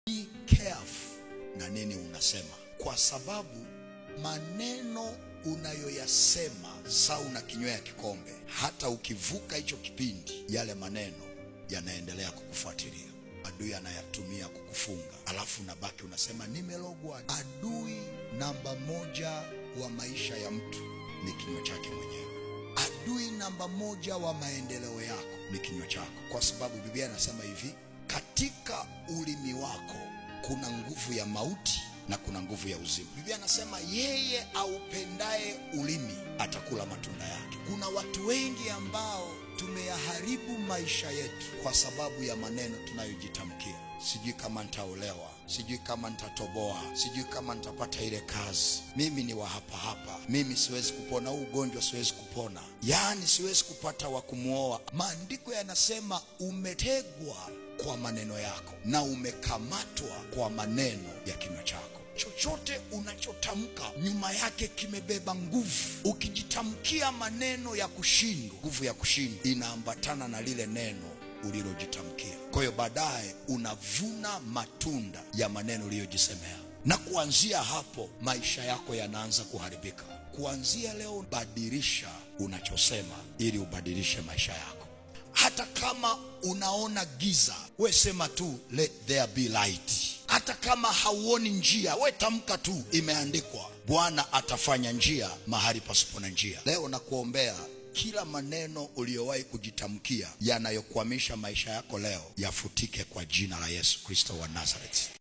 Be careful na nini unasema, kwa sababu maneno unayoyasema saa unakinywea kikombe, hata ukivuka hicho kipindi, yale maneno yanaendelea kukufuatilia. Adui anayatumia kukufunga, alafu unabaki unasema nimelogwa. Adui namba moja wa maisha ya mtu ni kinywa chake mwenyewe. Adui namba moja wa maendeleo yako ni kinywa chako, kwa sababu Biblia inasema hivi, katika ulimi wako kuna nguvu ya mauti na kuna nguvu ya uzima. Biblia inasema yeye aupendaye ulimi atakula matunda yake. Kuna watu wengi ambao tumeyaharibu maisha yetu kwa sababu ya maneno tunayojitamkia. Sijui kama nitaolewa, sijui kama nitatoboa, sijui kama nitapata ile kazi, mimi ni wa hapa hapa, mimi siwezi kupona huu ugonjwa, siwezi kupona, yaani siwezi kupata wa kumuoa. Maandiko yanasema umetegwa kwa maneno yako na umekamatwa kwa maneno ya kinywa chako. Chochote unachotamka nyuma yake kimebeba nguvu. Ukijitamkia maneno ya kushindwa, nguvu ya kushindwa inaambatana na lile neno ulilojitamkia. Kwa hiyo baadaye unavuna matunda ya maneno uliyojisemea, na kuanzia hapo maisha yako yanaanza kuharibika. Kuanzia leo, badilisha unachosema ili ubadilishe maisha yako. Hata kama unaona giza, we sema tu let there be light. Hata kama hauoni njia, we tamka tu, imeandikwa Bwana atafanya njia mahali pasipo na njia. Leo nakuombea kila maneno uliyowahi kujitamkia yanayokwamisha maisha yako leo yafutike kwa jina la Yesu Kristo wa Nazareti.